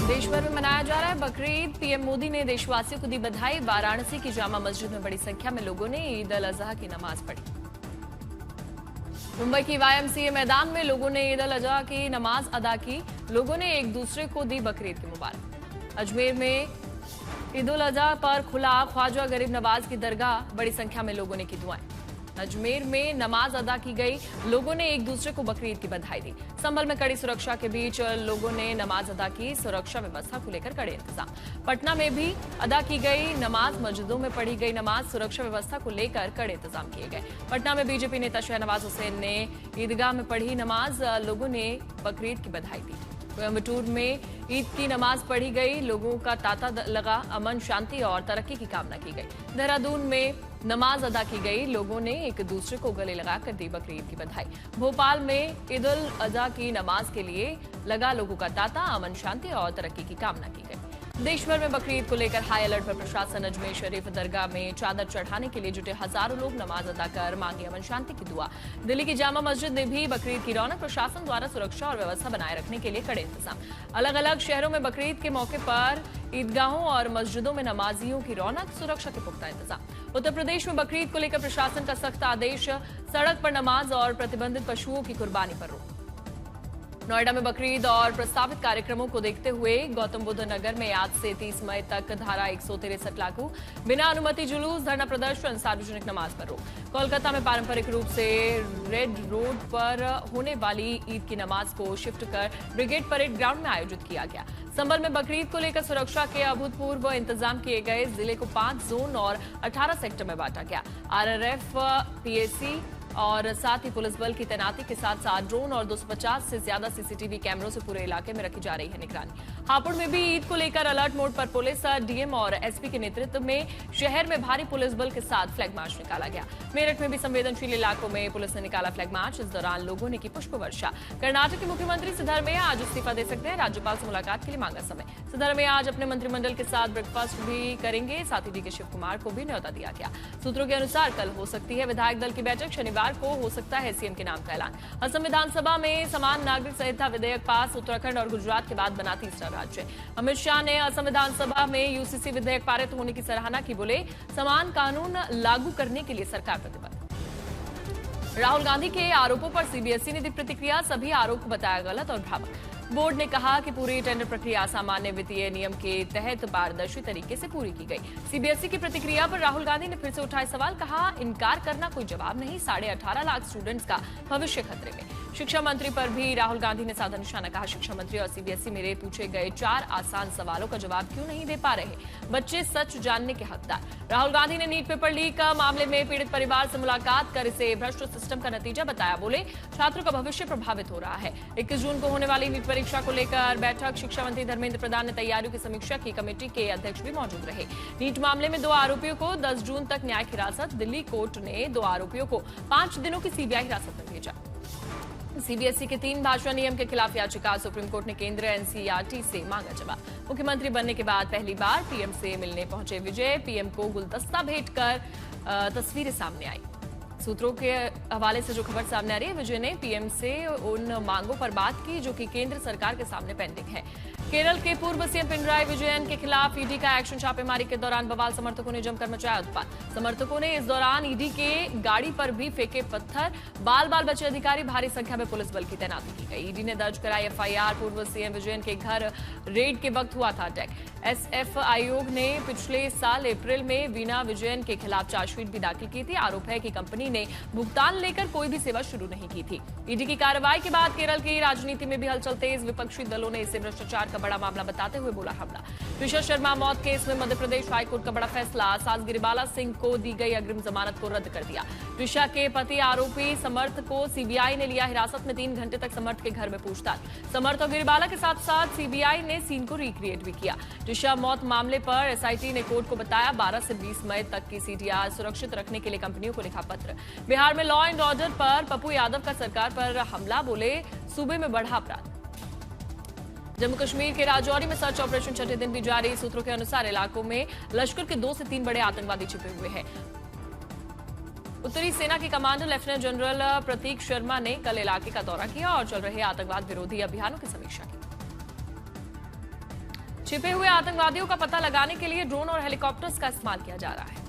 देश भर में मनाया जा रहा है बकरीद। पीएम मोदी ने देशवासियों को दी बधाई। वाराणसी की जामा मस्जिद में बड़ी संख्या में लोगों ने ईद अल अजहा की नमाज पढ़ी। मुंबई की वाईएमसीए मैदान में लोगों ने ईद अल अजहा की नमाज अदा की। लोगों ने एक दूसरे को दी बकरीद की मुबारक। अजमेर में ईद उल अजहा पर खुला ख्वाजा गरीब नवाज की दरगाह, बड़ी संख्या में लोगों ने की दुआएं। अजमेर में नमाज अदा की गई। लोगों ने एक दूसरे को बकरीद की बधाई दी। संभल में कड़ी सुरक्षा के बीच लोगों ने नमाज अदा की। सुरक्षा व्यवस्था को लेकर कड़े इंतजाम। पटना में भी अदा की गई नमाज। मस्जिदों में पढ़ी गई नमाज। सुरक्षा व्यवस्था को लेकर कड़े इंतजाम किए गए। पटना में बीजेपी नेता शहनवाज हुसैन ने ईदगाह में पढ़ी नमाज। लोगों ने बकरीद की बधाई दी। कोयम्बटूर में ईद की नमाज पढ़ी गई। लोगों का तांता लगा। अमन, शांति और तरक्की की कामना की गई। देहरादून में नमाज अदा की गई। लोगों ने एक दूसरे को गले लगाकर दी बकरीद की बधाई। भोपाल में ईद उल अजहा की नमाज के लिए लगा लोगों का तांता। अमन, शांति और तरक्की की कामना की गई। देश भर में बकरीद को लेकर हाई अलर्ट पर प्रशासन। अजमेर शरीफ दरगाह में चादर चढ़ाने के लिए जुटे हजारों लोग नमाज अदा कर मांगी अमन शांति की दुआ। दिल्ली की जामा मस्जिद में भी बकरीद की रौनक। प्रशासन द्वारा सुरक्षा और व्यवस्था बनाए रखने के लिए कड़े इंतजाम। अलग अलग शहरों में बकरीद के मौके पर ईदगाहों और मस्जिदों में नमाजियों की रौनक। सुरक्षा के पुख्ता इंतजाम। उत्तर प्रदेश में बकरीद को लेकर प्रशासन का सख्त आदेश। सड़क पर नमाज और प्रतिबंधित पशुओं की कुर्बानी पर रोक। नोएडा में बकरीद और प्रस्तावित कार्यक्रमों को देखते हुए गौतम बुद्ध नगर में आज से 30 मई तक धारा 163 लागू। बिना अनुमति जुलूस, धरना प्रदर्शन, सार्वजनिक नमाज पर रोक। कोलकाता में पारंपरिक रूप से रेड रोड पर होने वाली ईद की नमाज को शिफ्ट कर ब्रिगेड परेड ग्राउंड में आयोजित किया गया। संभल में बकरीद को लेकर सुरक्षा के अभूतपूर्व इंतजाम किए गए। जिले को 5 जोन और 18 सेक्टर में बांटा गया। आरआरएफ, पीएसी और साथ ही पुलिस बल की तैनाती के साथ साथ ड्रोन और 250 से ज्यादा सीसीटीवी कैमरों से पूरे इलाके में रखी जा रही है निगरानी। हापुड़ में भी ईद को लेकर अलर्ट मोड पर पुलिस। डीएम और एसपी के नेतृत्व में शहर में भारी पुलिस बल के साथ फ्लैग मार्च निकाला गया। मेरठ में भी संवेदनशील इलाकों में पुलिस ने निकाला फ्लैग मार्च। इस दौरान लोगों ने की पुष्प वर्षा। कर्नाटक के मुख्यमंत्री सिद्धरमैया आज इस्तीफा दे सकते हैं। राज्यपाल से मुलाकात के लिए मांगा समय। सिद्धरमैया आज अपने मंत्रिमंडल के साथ ब्रेकफास्ट भी करेंगे। साथ ही डीके शिव कुमार को भी न्योता दिया गया। सूत्रों के अनुसार कल हो सकती है विधायक दल की बैठक। शनिवार को हो सकता है सीएम के नाम का ऐलान। असम विधानसभा में समान नागरिक संहिता विधेयक पास। उत्तराखंड और गुजरात के बाद बना तीसरा राज्य। अमित शाह ने असम विधानसभा में यूसीसी विधेयक पारित होने की सराहना की। बोले, समान कानून लागू करने के लिए सरकार प्रतिबद्ध। राहुल गांधी के आरोपों पर सीबीएसई ने दी प्रतिक्रिया। सभी आरोप को बताया गलत और भ्रामक। बोर्ड ने कहा कि पूरी टेंडर प्रक्रिया सामान्य वित्तीय नियम के तहत पारदर्शी तरीके से पूरी की गई। सीबीएसई की प्रतिक्रिया पर राहुल गांधी ने फिर से उठाए सवाल। कहा, इनकार करना कोई जवाब नहीं। 18.5 लाख स्टूडेंट्स का भविष्य खतरे में। शिक्षा मंत्री पर भी राहुल गांधी ने साधा निशाना। कहा, शिक्षा मंत्री और सीबीएसई मेरे पूछे गए 4 आसान सवालों का जवाब क्यों नहीं दे पा रहे। बच्चे सच जानने के हकदार। राहुल गांधी ने नीट पेपर लीक मामले में पीड़ित परिवार से मुलाकात कर इसे भ्रष्ट सिस्टम का नतीजा बताया। बोले, छात्रों का भविष्य प्रभावित हो रहा है। 21 जून को होने वाली नीट परीक्षा को लेकर बैठक। शिक्षा मंत्री धर्मेंद्र प्रधान ने तैयारियों की समीक्षा की। कमेटी के अध्यक्ष भी मौजूद रहे। नीट मामले में 2 आरोपियों को 10 जून तक न्यायिक हिरासत। दिल्ली कोर्ट ने 2 आरोपियों को 5 दिनों की सीबीआई हिरासत में भेजा। सीबीएसई के 3 भाषा नियम के खिलाफ याचिका। सुप्रीम कोर्ट ने केंद्र एनसीईआरटी से मांगा जवाब। मुख्यमंत्री बनने के बाद पहली बार पीएम से मिलने पहुंचे विजय। पीएम को गुलदस्ता भेंट कर तस्वीरें सामने आई। सूत्रों के हवाले से जो खबर सामने आ रही है, विजय ने पीएम से उन मांगों पर बात की जो कि केंद्र सरकार के सामने पेंडिंग है। केरल के पूर्व सीएम पिनराई विजयन के खिलाफ ईडी का एक्शन। छापेमारी के दौरान बवाल। समर्थकों ने जमकर मचाया उत्पात। समर्थकों ने इस दौरान ईडी के गाड़ी पर भी फेंके पत्थर। बाल बाल बचे अधिकारी। भारी संख्या में पुलिस बल की तैनाती की गई। ईडी ने दर्ज कराई एफआईआर। पूर्व सीएम विजयन के घर रेड के वक्त हुआ था अटैक। एसएफ आयोग ने पिछले साल अप्रैल में वीना विजयन के खिलाफ चार्जशीट भी दाखिल की थी। आरोप है कि कंपनी ने भुगतान लेकर कोई भी सेवा शुरू नहीं की थी। ईडी की कार्रवाई के बाद केरल की राजनीति में भी हलचल तेज। विपक्षी दलों ने इसे भ्रष्टाचार का बड़ा मामला बताते हुए बोला हमला। त्रिशा शर्मा मौत केस में मध्य प्रदेश हाईकोर्ट का बड़ा फैसला। सास गिरिबाला सिंह को दी गई अग्रिम जमानत को रद्द कर दिया। त्रिशा के पति आरोपी समर्थ को सीबीआई ने लिया हिरासत में। 3 घंटे तक समर्थ के घर में पूछताछ। समर्थ और गिरिबाला के साथ साथ सीबीआई ने सीन को रिक्रिएट भी किया। त्रिशा मौत मामले पर एसआईटी ने कोर्ट को बताया 12 से 20 मई तक की सीडीआर सुरक्षित रखने के लिए कंपनियों को लिखा पत्र। बिहार में लॉ एंड ऑर्डर पर पप्पू यादव का सरकार पर हमला। बोले, सूबे में बढ़ा अपराध। जम्मू कश्मीर के राजौरी में सर्च ऑपरेशन छठे दिन भी जारी। सूत्रों के अनुसार इलाकों में लश्कर के 2 से 3 बड़े आतंकवादी छिपे हुए हैं। उत्तरी सेना के कमांडर लेफ्टिनेंट जनरल प्रतीक शर्मा ने कल इलाके का दौरा किया और चल रहे आतंकवाद विरोधी अभियानों की समीक्षा की। छिपे हुए आतंकवादियों का पता लगाने के लिए ड्रोन और हेलीकॉप्टर्स का इस्तेमाल किया जा रहा है।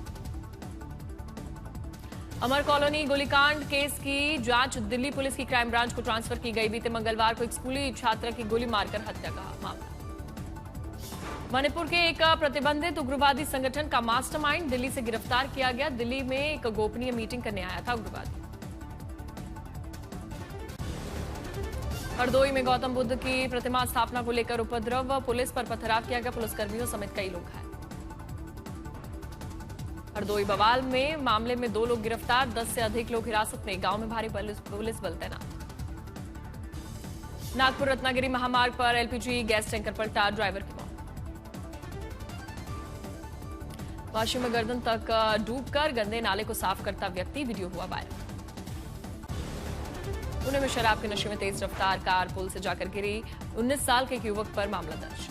अमर कॉलोनी गोलीकांड केस की जांच दिल्ली पुलिस की क्राइम ब्रांच को ट्रांसफर की गई। बीते मंगलवार को एक स्कूली छात्रा की गोली मारकर हत्या का मामला। मणिपुर के एक प्रतिबंधित उग्रवादी संगठन का मास्टरमाइंड दिल्ली से गिरफ्तार किया गया। दिल्ली में एक गोपनीय मीटिंग करने आया था उग्रवादी। हरदोई में गौतम बुद्ध की प्रतिमा स्थापना को लेकर उपद्रव, पुलिस पर पथराव किया गया। पुलिसकर्मियों समेत कई लोग घायल। हरदोई बवाल में मामले में 2 लोग गिरफ्तार, 10 से अधिक लोग हिरासत में। गांव में भारी पुलिस बल तैनात। नागपुर रत्नागिरी महामार्ग पर एलपीजी गैस टैंकर पलटा, ड्राइवर की मौत। वाशी में गर्दन तक डूबकर गंदे नाले को साफ करता व्यक्ति, वीडियो हुआ वायरल। पुणे में शराब के नशे में तेज रफ्तार कार पुल से जाकर गिरी, 19 साल के एक युवक पर मामला दर्ज।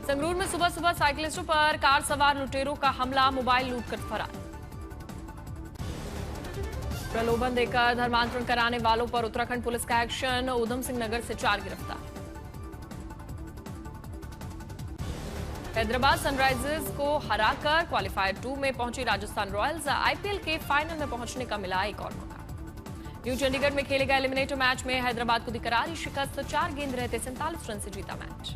संगरूर में सुबह सुबह साइकिलिस्टों पर कार सवार लुटेरों का हमला, मोबाइल लूटकर फरार। प्रलोभन देकर धर्मांतरण कराने वालों पर उत्तराखंड पुलिस का एक्शन, उधम सिंह नगर से 4 गिरफ्तार। हैदराबाद सनराइजर्स को हराकर क्वालिफायर 2 में पहुंची राजस्थान रॉयल्स, आईपीएल के फाइनल में पहुंचने का मिला एक और मौका। न्यू चंडीगढ़ में खेले गए एलिमिनेटर मैच में हैदराबाद को दी करारी शिकस्त, 4 गेंद रहते 47 रन से जीता मैच।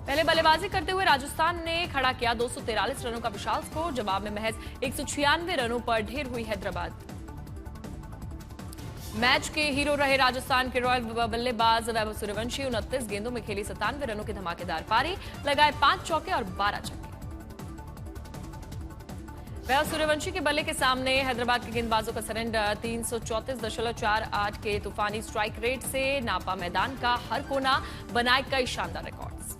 पहले बल्लेबाजी करते हुए राजस्थान ने खड़ा किया 243 रनों का विशाल स्कोर, जवाब में महज 196 रनों पर ढेर हुई हैदराबाद। मैच के हीरो रहे राजस्थान के रॉयल बल्लेबाज वैभव सूर्यवंशी, 29 गेंदों में खेली 97 रनों की धमाकेदार पारी, लगाए 5 चौके और 12 छक्के। वैभव सूर्यवंशी के बल्ले के सामने हैदराबाद के गेंदबाजों का सरेंडर, 334.48 के तूफानी स्ट्राइक रेट से नापा मैदान का हर कोना, बनाए कई शानदार रिकॉर्ड्स।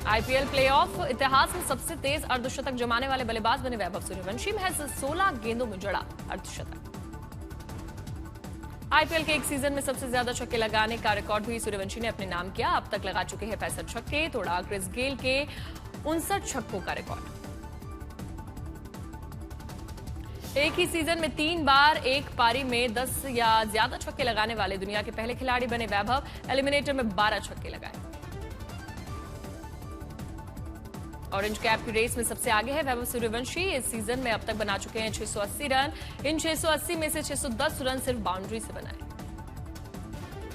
आईपीएल प्लेऑफ इतिहास में सबसे तेज अर्धशतक जमाने वाले बल्लेबाज बने वैभव सूर्यवंशी, महज 16 गेंदों में जड़ा अर्धशतक। आईपीएल के एक सीजन में सबसे ज्यादा छक्के लगाने का रिकॉर्ड भी सूर्यवंशी ने अपने नाम किया। अब तक लगा चुके हैं 65 छक्के, तोड़ा क्रिस गेल के 59 छक्कों का रिकॉर्ड। एक ही सीजन में 3 बार एक पारी में 10 या ज्यादा छक्के लगाने वाले दुनिया के पहले खिलाड़ी बने वैभव, एलिमिनेटर में 12 छक्के लगाए। ऑरेंज कैप की रेस में सबसे आगे है वैभव सूर्यवंशी, इस सीजन में अब तक बना चुके हैं 680 रन। इन 680 में से 610 रन सिर्फ बाउंड्री से बनाए।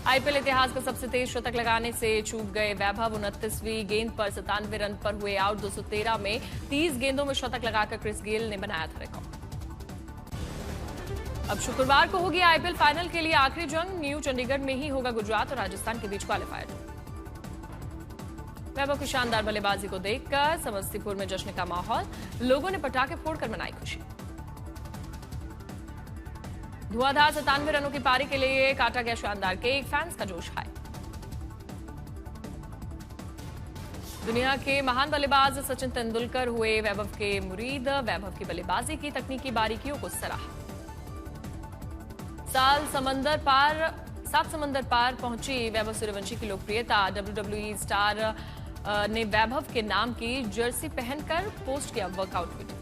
आईपीएल इतिहास का सबसे तेज शतक लगाने से चूक गए वैभव, 29वीं गेंद पर 97 रन पर हुए आउट। 213 में 30 गेंदों में शतक लगाकर क्रिस गेल ने बनाया था रिकॉर्ड। अब शुक्रवार को होगी आईपीएल फाइनल के लिए आखिरी जंग, न्यू चंडीगढ़ में ही होगा गुजरात और राजस्थान के बीच क्वालिफायर। वैभव की शानदार बल्लेबाजी को देखकर समस्तीपुर में जश्न का माहौल, लोगों ने पटाखे फोड़कर मनाई खुशी। धुआंधार 97 रनों की पारी के लिए काटा गया शानदार केक, फैंस का जोश हाई। दुनिया के महान बल्लेबाज सचिन तेंदुलकर हुए वैभव के मुरीद, वैभव की बल्लेबाजी की तकनीकी बारीकियों को सराहा। 7 समंदर पार पहुंची वैभव सूर्यवंशी की लोकप्रियता, WWE स्टार ने वैभव के नाम की जर्सी पहनकर पोस्ट किया workout video.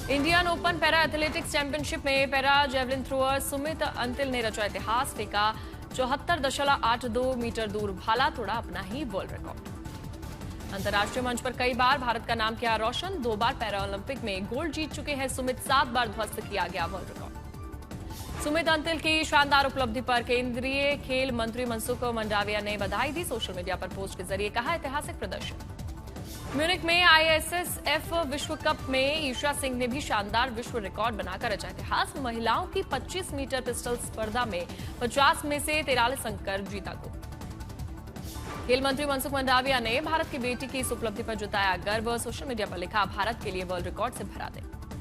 Indian Open para athletics championship में para javelin thrower Sumit Antil ने रचा इतिहास, फेंका 74.82 मीटर दूर भाला, तोड़ा अपना ही वर्ल्ड रिकॉर्ड। अंतर्राष्ट्रीय मंच पर कई बार भारत का नाम किया रोशन, 2 बार पैरा ओलंपिक में गोल्ड जीत चुके हैं सुमित, 7 बार ध्वस्त किया गया वर्ल्ड रिकॉर्ड। सुमित अंतिल की शानदार उपलब्धि पर केंद्रीय खेल मंत्री मनसुख मंडाविया ने बधाई दी, सोशल मीडिया पर पोस्ट के जरिए कहा ऐतिहासिक प्रदर्शन। म्यूनिख में आईएसएसएफ विश्व कप में ईशा सिंह ने भी शानदार विश्व रिकॉर्ड बनाकर रचा इतिहास। महिलाओं की 25 मीटर पिस्टल स्पर्धा में 50 में से 43 अंक कर जीता गोल्ड। खेल मंत्री मनसुख मंडाविया ने भारत की बेटी की इस उपलब्धि पर जताया गर्व, सोशल मीडिया पर लिखा भारत के लिए वर्ल्ड रिकॉर्ड से भरा दे।